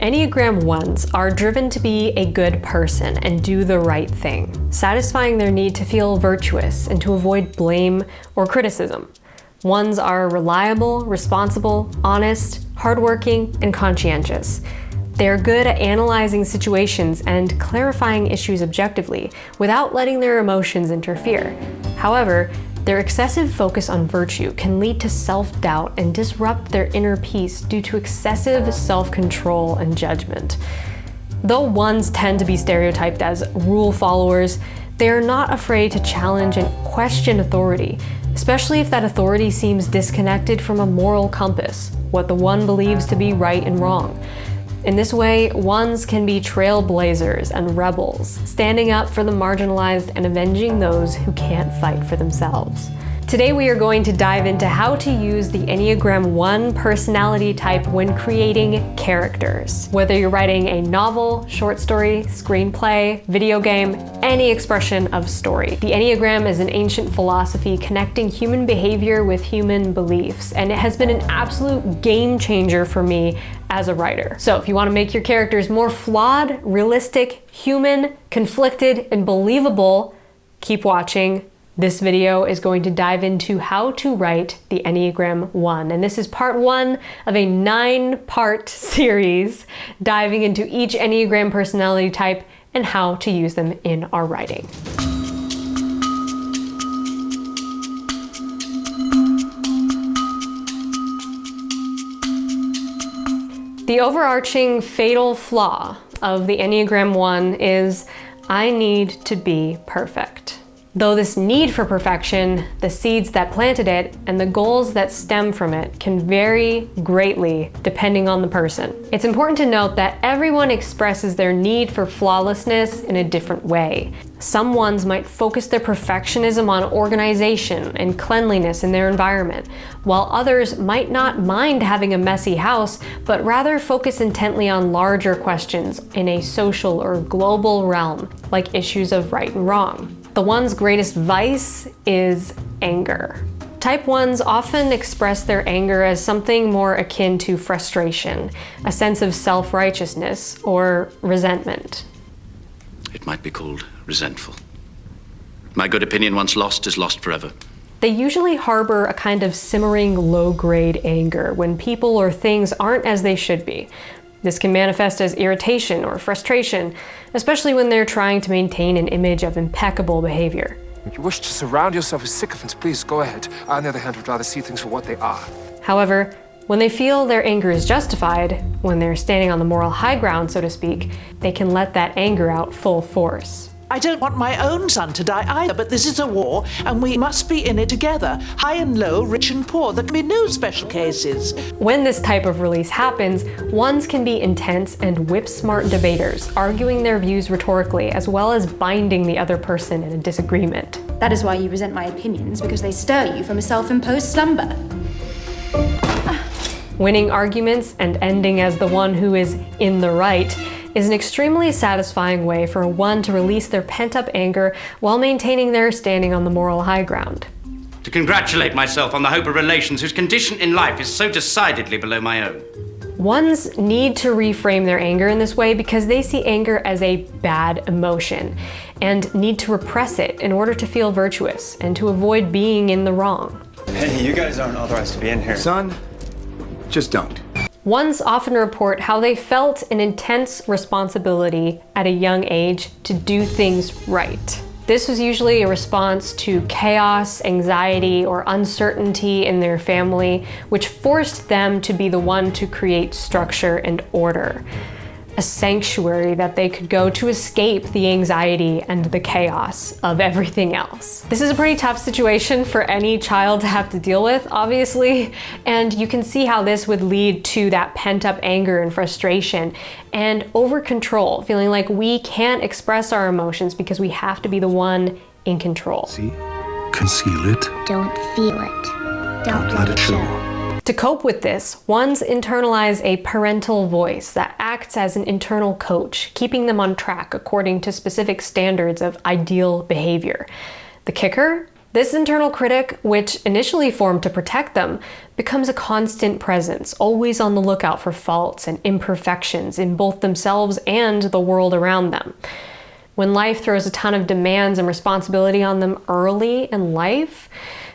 Enneagram Ones are driven to be a good person and do the right thing, satisfying their need to feel virtuous and to avoid blame or criticism. Ones are reliable, responsible, honest, hardworking, and conscientious. They're good at analyzing situations and clarifying issues objectively without letting their emotions interfere. However, their excessive focus on virtue can lead to self-doubt and disrupt their inner peace due to excessive self-control and judgment. Though ones tend to be stereotyped as rule followers, they are not afraid to challenge and question authority, especially if that authority seems disconnected from a moral compass, what the one believes to be right and wrong. In this way, ones can be trailblazers and rebels, standing up for the marginalized and avenging those who can't fight for themselves. Today we are going to dive into how to use the Enneagram One personality type when creating characters. Whether you're writing a novel, short story, screenplay, video game, any expression of story. The Enneagram is an ancient philosophy connecting human behavior with human beliefs, and it has been an absolute game changer for me as a writer. So if you want to make your characters more flawed, realistic, human, conflicted, and believable, keep watching. This video is going to dive into how to write the Enneagram One, and this is part 1 of a 9-part series diving into each Enneagram personality type and how to use them in our writing. The overarching fatal flaw of the Enneagram One is I need to be perfect. Though this need for perfection, the seeds that planted it, and the goals that stem from it can vary greatly depending on the person. It's important to note that everyone expresses their need for flawlessness in a different way. Some ones might focus their perfectionism on organization and cleanliness in their environment, while others might not mind having a messy house, but rather focus intently on larger questions in a social or global realm, like issues of right and wrong. The one's greatest vice is anger. Type 1s often express their anger as something more akin to frustration, a sense of self-righteousness, or resentment. It might be called resentful. My good opinion once lost is lost forever. They usually harbor a kind of simmering low-grade anger when people or things aren't as they should be. This can manifest as irritation or frustration, especially when they're trying to maintain an image of impeccable behavior. If you wish to surround yourself with sycophants, please go ahead. I, on the other hand, would rather see things for what they are. However, when they feel their anger is justified, when they're standing on the moral high ground, so to speak, they can let that anger out full force. I don't want my own son to die either, but this is a war, and we must be in it together. High and low, rich and poor. There can be no special cases. When this type of release happens, ones can be intense and whip-smart debaters, arguing their views rhetorically, as well as binding the other person in a disagreement. That is why you resent my opinions, because they stir you from a self-imposed slumber. Winning arguments and ending as the one who is in the right is an extremely satisfying way for a one to release their pent-up anger while maintaining their standing on the moral high ground. To congratulate myself on the hope of relations whose condition in life is so decidedly below my own. Ones need to reframe their anger in this way because they see anger as a bad emotion and need to repress it in order to feel virtuous and to avoid being in the wrong. Hey, you guys aren't authorized to be in here. Son, just don't. Ones often report how they felt an intense responsibility at a young age to do things right. This was usually a response to chaos, anxiety, or uncertainty in their family, which forced them to be the one to create structure and order. A sanctuary that they could go to escape the anxiety and the chaos of everything else. This is a pretty tough situation for any child to have to deal with, obviously, and you can see how this would lead to that pent-up anger and frustration and over-control, feeling like we can't express our emotions because we have to be the one in control. See? Conceal it. Don't feel it. Don't let it show. To cope with this, ones internalize a parental voice that acts as an internal coach, keeping them on track according to specific standards of ideal behavior. The kicker? This internal critic, which initially formed to protect them, becomes a constant presence, always on the lookout for faults and imperfections in both themselves and the world around them. When life throws a ton of demands and responsibility on them early in life,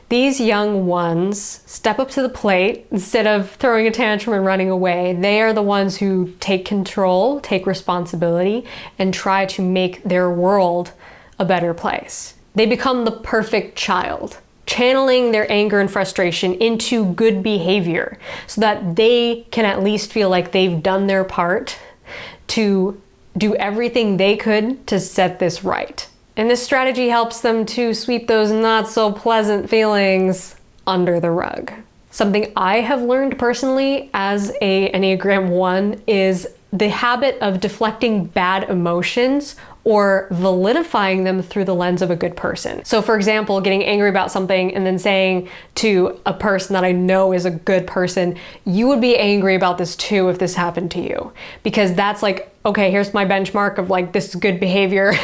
these young ones step up to the plate instead of throwing a tantrum and running away. They are the ones who take control, take responsibility, and try to make their world a better place. They become the perfect child, channeling their anger and frustration into good behavior so that they can at least feel like they've done their part to do everything they could to set this right. And this strategy helps them to sweep those not so pleasant feelings under the rug. Something I have learned personally as a Enneagram One is the habit of deflecting bad emotions or validifying them through the lens of a good person. So for example, getting angry about something and then saying to a person that I know is a good person, you would be angry about this too if this happened to you. Because that's like, okay, here's my benchmark of like, this is good behavior.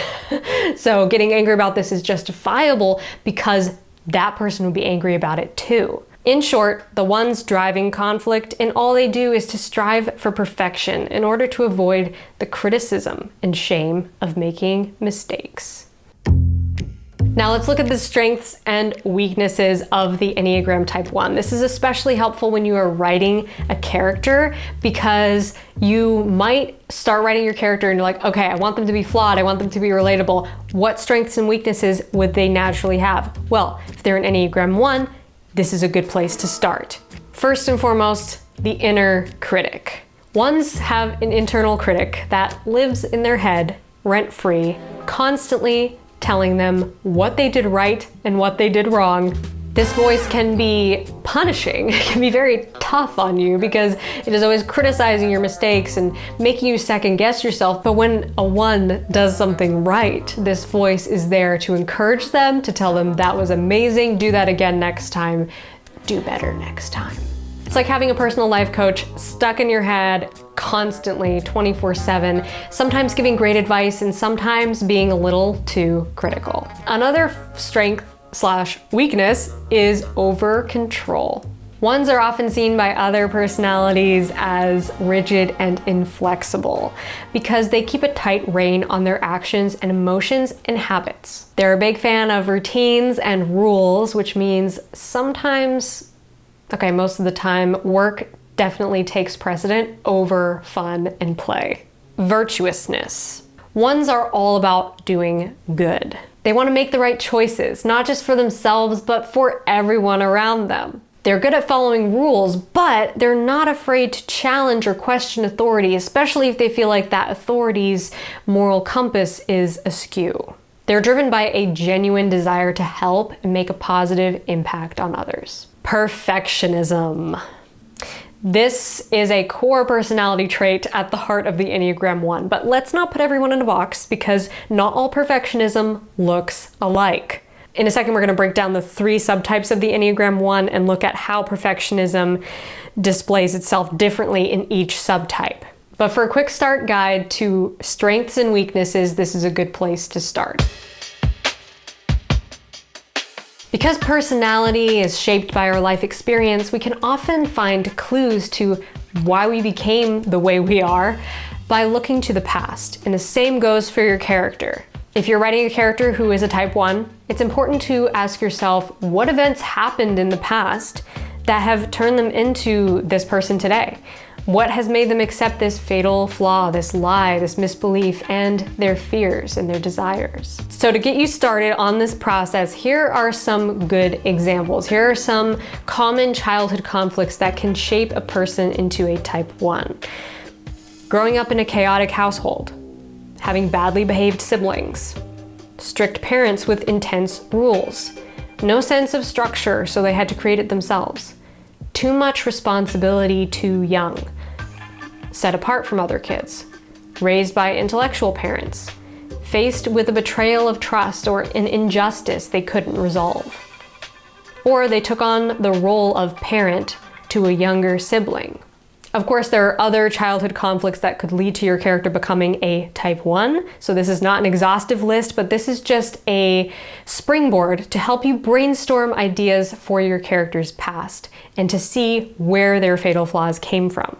So getting angry about this is justifiable because that person would be angry about it too. In short, the ones driving conflict, and all they do is to strive for perfection in order to avoid the criticism and shame of making mistakes. Now let's look at the strengths and weaknesses of the Enneagram Type 1. This is especially helpful when you are writing a character because you might start writing your character and you're like, okay, I want them to be flawed, I want them to be relatable. What strengths and weaknesses would they naturally have? Well, if they're an Enneagram 1, this is a good place to start. First and foremost, the inner critic. Ones have an internal critic that lives in their head, rent-free, constantly telling them what they did right and what they did wrong. This voice can be punishing. It can be very tough on you because it is always criticizing your mistakes and making you second guess yourself. But when a one does something right, this voice is there to encourage them, to tell them that was amazing, do that again next time, do better next time. It's like having a personal life coach stuck in your head constantly, 24/7, sometimes giving great advice and sometimes being a little too critical. Another strength/weakness is over control. Ones are often seen by other personalities as rigid and inflexible because they keep a tight rein on their actions and emotions and habits. They're a big fan of routines and rules, which means sometimes, okay, most of the time, work definitely takes precedent over fun and play. Virtuousness. Ones are all about doing good. They want to make the right choices, not just for themselves, but for everyone around them. They're good at following rules, but they're not afraid to challenge or question authority, especially if they feel like that authority's moral compass is askew. They're driven by a genuine desire to help and make a positive impact on others. Perfectionism. This is a core personality trait at the heart of the Enneagram One, but let's not put everyone in a box because not all perfectionism looks alike. In a second, we're going to break down the 3 subtypes of the Enneagram One and look at how perfectionism displays itself differently in each subtype. But for a quick start guide to strengths and weaknesses, this is a good place to start. Because personality is shaped by our life experience, we can often find clues to why we became the way we are by looking to the past. And the same goes for your character. If you're writing a character who is a Type 1, it's important to ask yourself what events happened in the past that have turned them into this person today. What has made them accept this fatal flaw, this lie, this misbelief, and their fears and their desires? So to get you started on this process, here are some good examples. Here are some common childhood conflicts that can shape a person into a Type 1. Growing up in a chaotic household, having badly behaved siblings, strict parents with intense rules, no sense of structure, so they had to create it themselves, too much responsibility too young, set apart from other kids, raised by intellectual parents, faced with a betrayal of trust or an injustice they couldn't resolve. Or they took on the role of parent to a younger sibling. Of course, there are other childhood conflicts that could lead to your character becoming a type 1. So this is not an exhaustive list, but this is just a springboard to help you brainstorm ideas for your character's past and to see where their fatal flaws came from.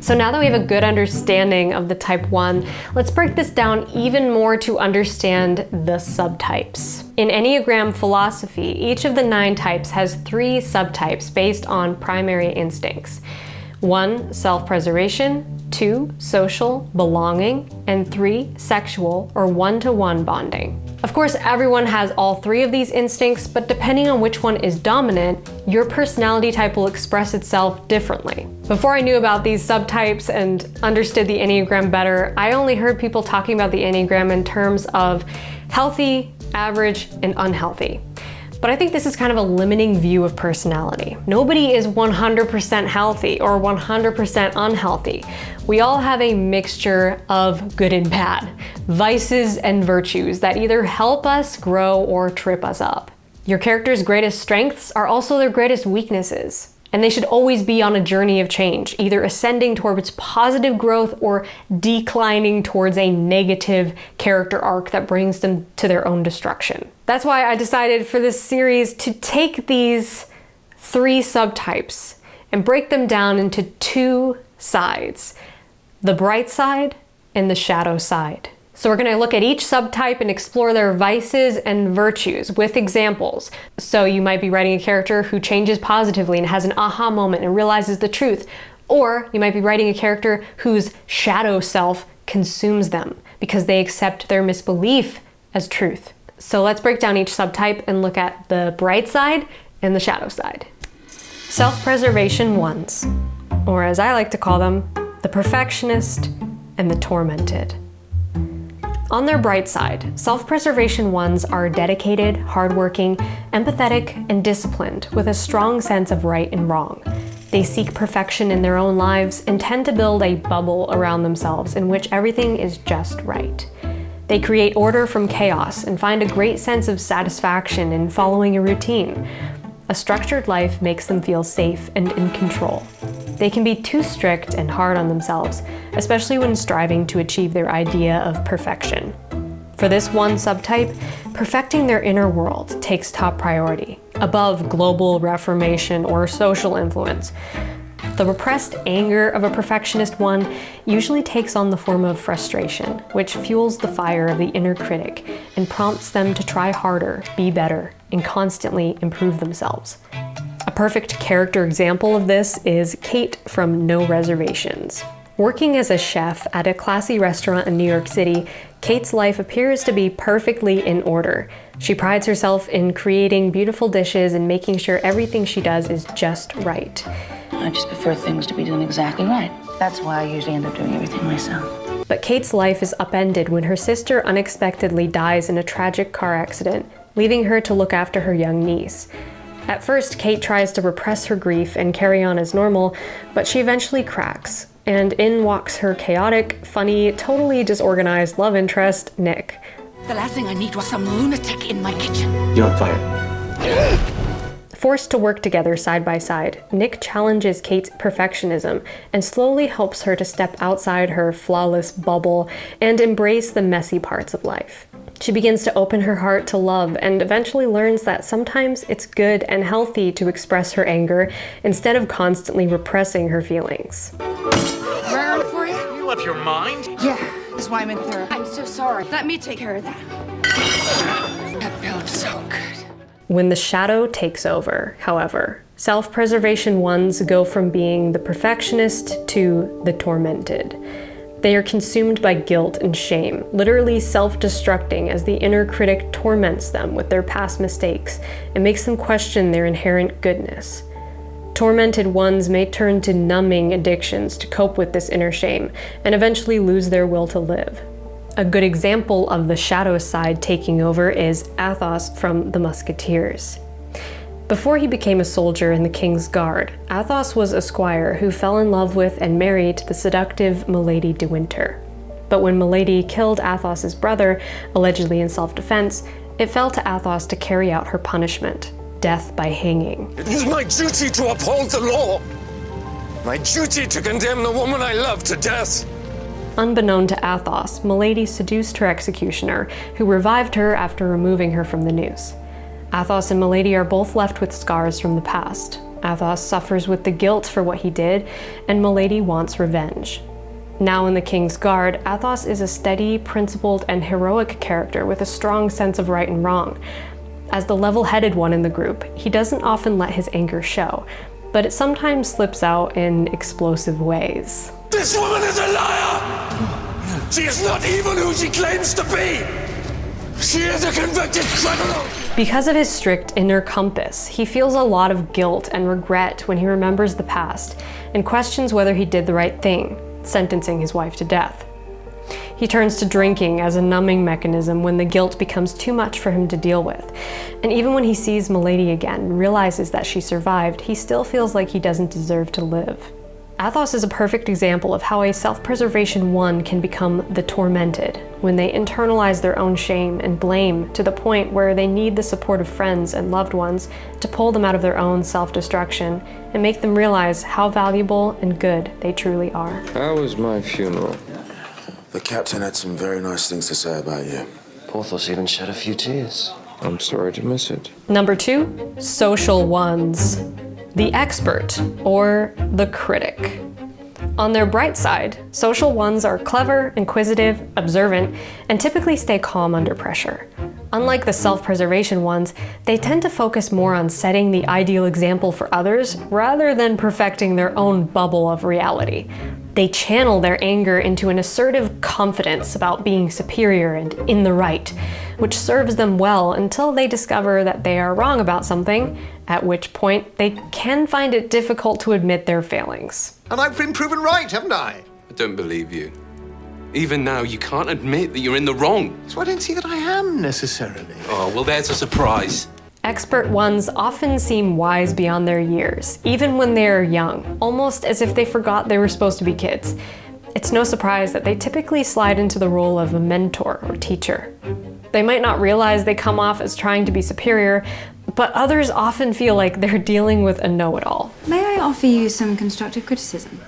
So now that we have a good understanding of the type 1, let's break this down even more to understand the subtypes. In Enneagram philosophy, each of the 9 types has 3 subtypes based on primary instincts. 1, self-preservation, 2, social, belonging, and 3, sexual or one-to-one bonding. Of course, everyone has all 3 of these instincts, but depending on which one is dominant, your personality type will express itself differently. Before I knew about these subtypes and understood the Enneagram better, I only heard people talking about the Enneagram in terms of healthy, average, and unhealthy. But I think this is kind of a limiting view of personality. Nobody is 100% healthy or 100% unhealthy. We all have a mixture of good and bad, vices and virtues that either help us grow or trip us up. Your character's greatest strengths are also their greatest weaknesses. And they should always be on a journey of change, either ascending towards positive growth or declining towards a negative character arc that brings them to their own destruction. That's why I decided for this series to take these 3 subtypes and break them down into 2 sides, the bright side and the shadow side. So we're going to look at each subtype and explore their vices and virtues with examples. So you might be writing a character who changes positively and has an aha moment and realizes the truth. Or you might be writing a character whose shadow self consumes them because they accept their misbelief as truth. So let's break down each subtype and look at the bright side and the shadow side. Self-preservation ones, or as I like to call them, the perfectionist and the tormented. On their bright side, self-preservation ones are dedicated, hardworking, empathetic, and disciplined with a strong sense of right and wrong. They seek perfection in their own lives and tend to build a bubble around themselves in which everything is just right. They create order from chaos and find a great sense of satisfaction in following a routine. A structured life makes them feel safe and in control. They can be too strict and hard on themselves, especially when striving to achieve their idea of perfection. For this one subtype, perfecting their inner world takes top priority, above global reformation or social influence. The repressed anger of a perfectionist one usually takes on the form of frustration, which fuels the fire of the inner critic and prompts them to try harder, be better, and constantly improve themselves. A perfect character example of this is Kate from No Reservations. Working as a chef at a classy restaurant in New York City, Kate's life appears to be perfectly in order. She prides herself in creating beautiful dishes and making sure everything she does is just right. I just prefer things to be done exactly right. That's why I usually end up doing everything myself. But Kate's life is upended when her sister unexpectedly dies in a tragic car accident, leaving her to look after her young niece. At first, Kate tries to repress her grief and carry on as normal, but she eventually cracks, and in walks her chaotic, funny, totally disorganized love interest, Nick. The last thing I need was some lunatic in my kitchen. You're on fire. Forced to work together side by side, Nick challenges Kate's perfectionism and slowly helps her to step outside her flawless bubble and embrace the messy parts of life. She begins to open her heart to love and eventually learns that sometimes it's good and healthy to express her anger instead of constantly repressing her feelings. Round for you? You left your mind? Yeah, that's why I'm in therapy. I'm so sorry. Let me take care of that. That felt so good. When the shadow takes over, however, self-preservation ones go from being the perfectionist to the tormented. They are consumed by guilt and shame, literally self-destructing as the inner critic torments them with their past mistakes and makes them question their inherent goodness. Tormented ones may turn to numbing addictions to cope with this inner shame and eventually lose their will to live. A good example of the shadow side taking over is Athos from The Musketeers. Before he became a soldier in the King's Guard, Athos was a squire who fell in love with and married the seductive Milady de Winter. But when Milady killed Athos's brother, allegedly in self-defense, it fell to Athos to carry out her punishment, death by hanging. It is my duty to uphold the law. My duty to condemn the woman I love to death. Unbeknown to Athos, Milady seduced her executioner, who revived her after removing her from the noose. Athos and Milady are both left with scars from the past. Athos suffers with the guilt for what he did, and Milady wants revenge. Now in the King's Guard, Athos is a steady, principled, and heroic character with a strong sense of right and wrong. As the level-headed one in the group, he doesn't often let his anger show, but it sometimes slips out in explosive ways. This woman is a liar! She is not even who she claims to be! She is a convicted criminal! Because of his strict inner compass, he feels a lot of guilt and regret when he remembers the past and questions whether he did the right thing, sentencing his wife to death. He turns to drinking as a numbing mechanism when the guilt becomes too much for him to deal with. And even when he sees Milady again and realizes that she survived, he still feels like he doesn't deserve to live. Athos is a perfect example of how a self-preservation one can become the tormented, when they internalize their own shame and blame to the point where they need the support of friends and loved ones to pull them out of their own self-destruction and make them realize how valuable and good they truly are. How was my funeral? The captain had some very nice things to say about you. Porthos even shed a few tears. I'm sorry to miss it. Number 2, social ones. The expert, or the critic. On their bright side, social ones are clever, inquisitive, observant, and typically stay calm under pressure. Unlike the self-preservation ones, they tend to focus more on setting the ideal example for others rather than perfecting their own bubble of reality. They channel their anger into an assertive confidence about being superior and in the right, which serves them well until they discover that they are wrong about something, at which point they can find it difficult to admit their failings. And I've been proven right, haven't I? I don't believe you. Even now, you can't admit that you're in the wrong. So I don't see that I am, necessarily. Oh, well, there's a surprise. Expert ones often seem wise beyond their years, even when they are young, almost as if they forgot they were supposed to be kids. It's no surprise that they typically slide into the role of a mentor or teacher. They might not realize they come off as trying to be superior, but others often feel like they're dealing with a know-it-all. May I offer you some constructive criticism?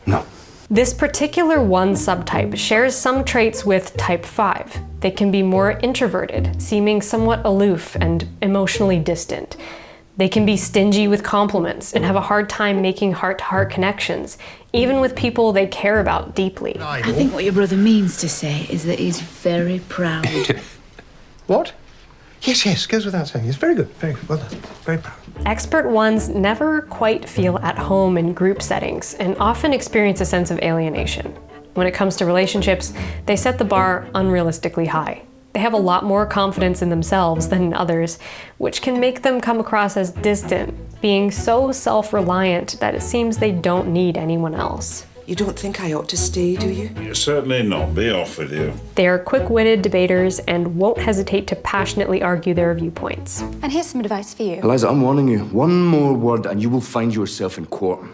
No. This particular one subtype shares some traits with type 5. They can be more introverted, seeming somewhat aloof and emotionally distant. They can be stingy with compliments and have a hard time making heart-to-heart connections, even with people they care about deeply. I think what your brother means to say is that he's very proud. What? Yes, goes without saying. It's very good, well done, very proud. Expert ones never quite feel at home in group settings and often experience a sense of alienation. When it comes to relationships, they set the bar unrealistically high. They have a lot more confidence in themselves than in others, which can make them come across as distant, being so self-reliant that it seems they don't need anyone else. You don't think I ought to stay, do you? You're certainly not. Be off with you. They are quick-witted debaters and won't hesitate to passionately argue their viewpoints. And here's some advice for you. Eliza, I'm warning you. One more word and you will find yourself in court.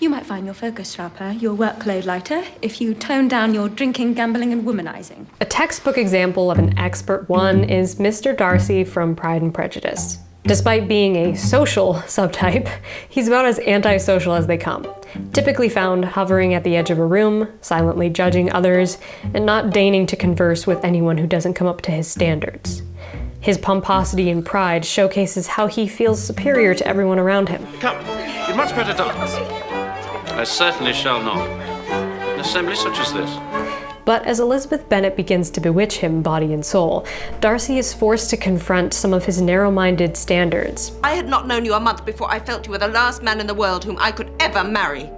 You might find your focus sharper, your workload lighter, if you tone down your drinking, gambling, and womanizing. A textbook example of an expert one is Mr. Darcy from Pride and Prejudice. Despite being a social subtype, he's about as antisocial as they come. Typically found hovering at the edge of a room, silently judging others, and not deigning to converse with anyone who doesn't come up to his standards. His pomposity and pride showcases how he feels superior to everyone around him. Come, you'd much better dance. I certainly shall not. An assembly such as this. But as Elizabeth Bennet begins to bewitch him body and soul, Darcy is forced to confront some of his narrow-minded standards. I had not known you a month before I felt you were the last man in the world whom I could ever marry.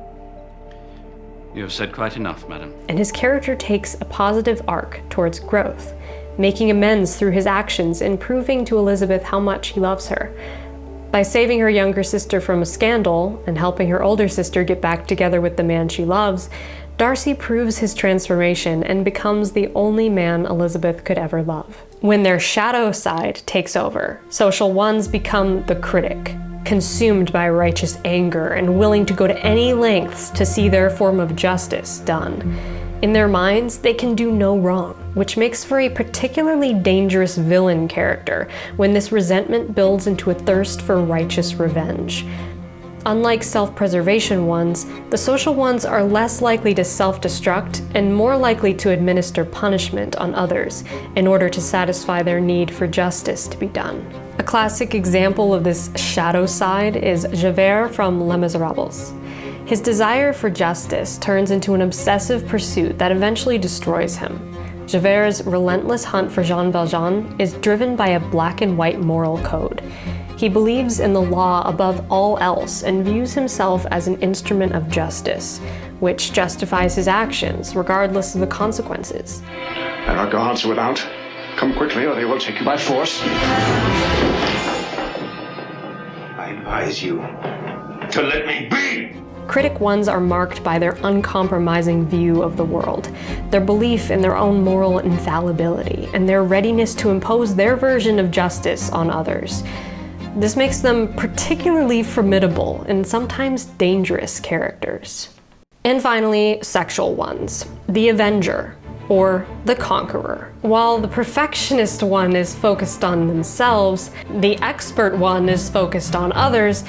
You have said quite enough, madam. And his character takes a positive arc towards growth, making amends through his actions and proving to Elizabeth how much he loves her. By saving her younger sister from a scandal and helping her older sister get back together with the man she loves, Darcy proves his transformation and becomes the only man Elizabeth could ever love. When their shadow side takes over, social ones become the critic, consumed by righteous anger and willing to go to any lengths to see their form of justice done. In their minds, they can do no wrong, which makes for a particularly dangerous villain character when this resentment builds into a thirst for righteous revenge. Unlike self-preservation ones, the social ones are less likely to self-destruct and more likely to administer punishment on others in order to satisfy their need for justice to be done. A classic example of this shadow side is Javert from Les Miserables. His desire for justice turns into an obsessive pursuit that eventually destroys him. Javert's relentless hunt for Jean Valjean is driven by a black and white moral code. He believes in the law above all else and views himself as an instrument of justice, which justifies his actions regardless of the consequences. There are guards without. Come quickly or they will take you by force. I advise you to let me be! Critic ones are marked by their uncompromising view of the world, their belief in their own moral infallibility, and their readiness to impose their version of justice on others. This makes them particularly formidable and sometimes dangerous characters. And finally, sexual ones. The Avenger, or the Conqueror. While the Perfectionist one is focused on themselves, the Expert one is focused on others,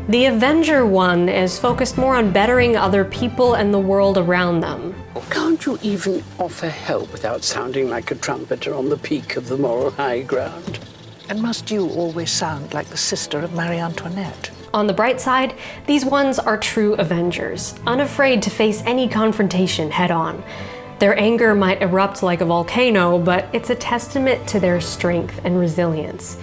the Avenger one is focused more on bettering other people and the world around them. Can't you even offer help without sounding like a trumpeter on the peak of the moral high ground? And must you always sound like the sister of Marie Antoinette? On the bright side, these ones are true Avengers, unafraid to face any confrontation head-on. Their anger might erupt like a volcano, but it's a testament to their strength and resilience.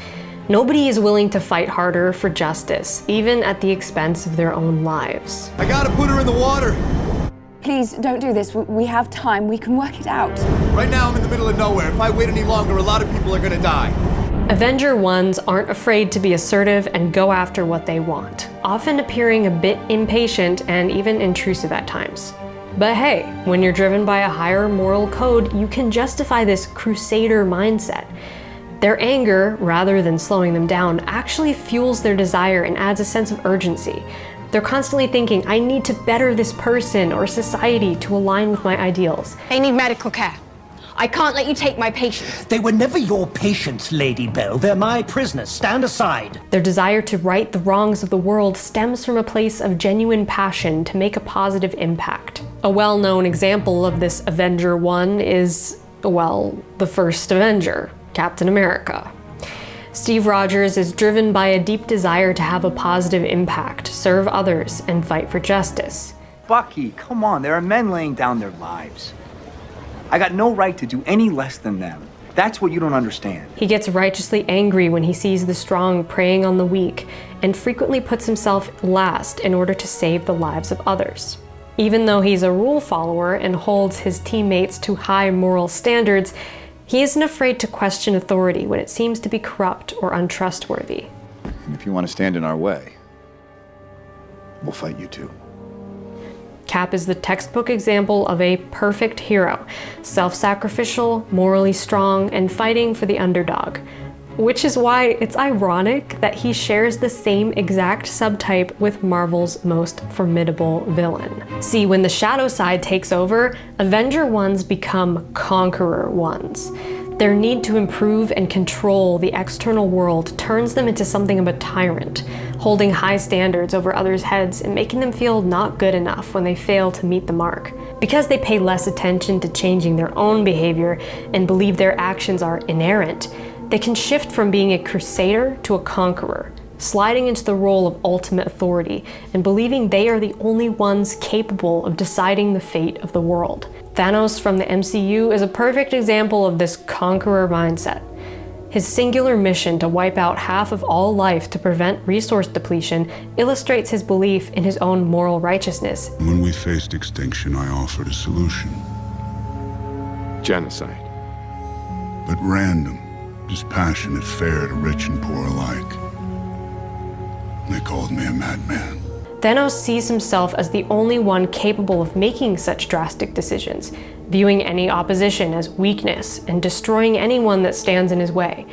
Nobody is willing to fight harder for justice, even at the expense of their own lives. I gotta put her in the water. Please, don't do this. We have time. We can work it out. Right now I'm in the middle of nowhere. If I wait any longer, a lot of people are gonna die. Avenger ones aren't afraid to be assertive and go after what they want, often appearing a bit impatient and even intrusive at times. But hey, when you're driven by a higher moral code, you can justify this crusader mindset. Their anger, rather than slowing them down, actually fuels their desire and adds a sense of urgency. They're constantly thinking, I need to better this person or society to align with my ideals. They need medical care. I can't let you take my patients. They were never your patients, Lady Bell. They're my prisoners. Stand aside. Their desire to right the wrongs of the world stems from a place of genuine passion to make a positive impact. A well-known example of this Avenger one is, well, the first Avenger, Captain America. Steve Rogers is driven by a deep desire to have a positive impact, serve others, and fight for justice. Bucky, come on, there are men laying down their lives. I got no right to do any less than them. That's what you don't understand. He gets righteously angry when he sees the strong preying on the weak, and frequently puts himself last in order to save the lives of others. Even though he's a rule follower and holds his teammates to high moral standards, he isn't afraid to question authority when it seems to be corrupt or untrustworthy. And if you want to stand in our way, we'll fight you too. Cap is the textbook example of a perfect hero, self-sacrificial, morally strong, and fighting for the underdog. Which is why it's ironic that he shares the same exact subtype with Marvel's most formidable villain. See, when the shadow side takes over, Avenger ones become Conqueror ones. Their need to improve and control the external world turns them into something of a tyrant, holding high standards over others' heads and making them feel not good enough when they fail to meet the mark. Because they pay less attention to changing their own behavior and believe their actions are inerrant, they can shift from being a crusader to a conqueror, sliding into the role of ultimate authority and believing they are the only ones capable of deciding the fate of the world. Thanos from the MCU is a perfect example of this conqueror mindset. His singular mission to wipe out half of all life to prevent resource depletion illustrates his belief in his own moral righteousness. When we faced extinction, I offered a solution. Genocide. But random, dispassionate, fair to rich and poor alike. They called me a madman. Thanos sees himself as the only one capable of making such drastic decisions, viewing any opposition as weakness and destroying anyone that stands in his way.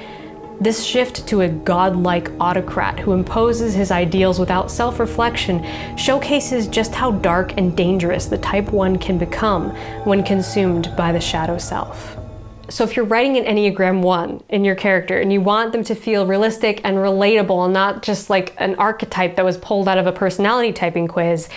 This shift to a godlike autocrat who imposes his ideals without self-reflection showcases just how dark and dangerous the Type 1 can become when consumed by the shadow self. So if you're writing an Enneagram One in your character and you want them to feel realistic and relatable and not just like an archetype that was pulled out of a personality typing quiz,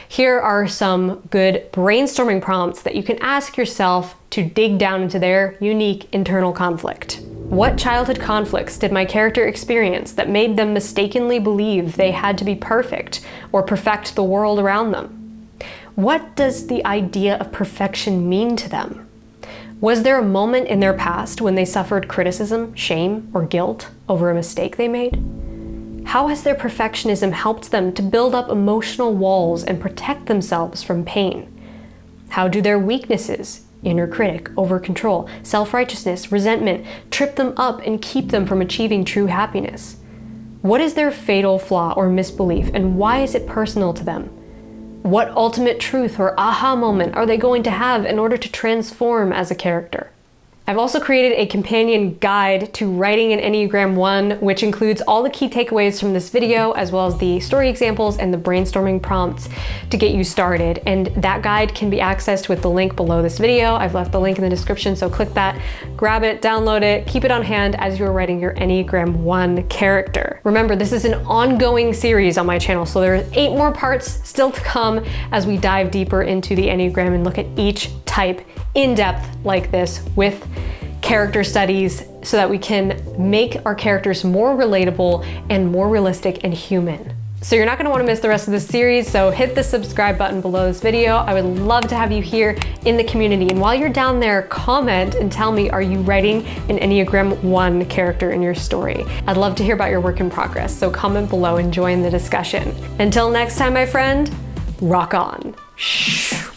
here are some good brainstorming prompts that you can ask yourself to dig down into their unique internal conflict. What childhood conflicts did my character experience that made them mistakenly believe they had to be perfect or perfect the world around them? What does the idea of perfection mean to them? Was there a moment in their past when they suffered criticism, shame, or guilt over a mistake they made? How has their perfectionism helped them to build up emotional walls and protect themselves from pain? How do their weaknesses, inner critic, over-control, self-righteousness, resentment, trip them up and keep them from achieving true happiness? What is their fatal flaw or misbelief, and why is it personal to them? What ultimate truth or aha moment are they going to have in order to transform as a character? I've also created a companion guide to writing an Enneagram One, which includes all the key takeaways from this video, as well as the story examples and the brainstorming prompts to get you started. And that guide can be accessed with the link below this video. I've left the link in the description, so click that, grab it, download it, keep it on hand as you're writing your Enneagram One character. Remember, this is an ongoing series on my channel, so there are 8 more parts still to come as we dive deeper into the Enneagram and look at each type in depth like this with character studies so that we can make our characters more relatable and more realistic and human. So you're not going to want to miss the rest of this series, so hit the subscribe button below this video. I would love to have you here in the community. And while you're down there, comment and tell me, are you writing an Enneagram One character in your story? I'd love to hear about your work in progress, so comment below and join the discussion. Until next time, my friend, rock on. Shh.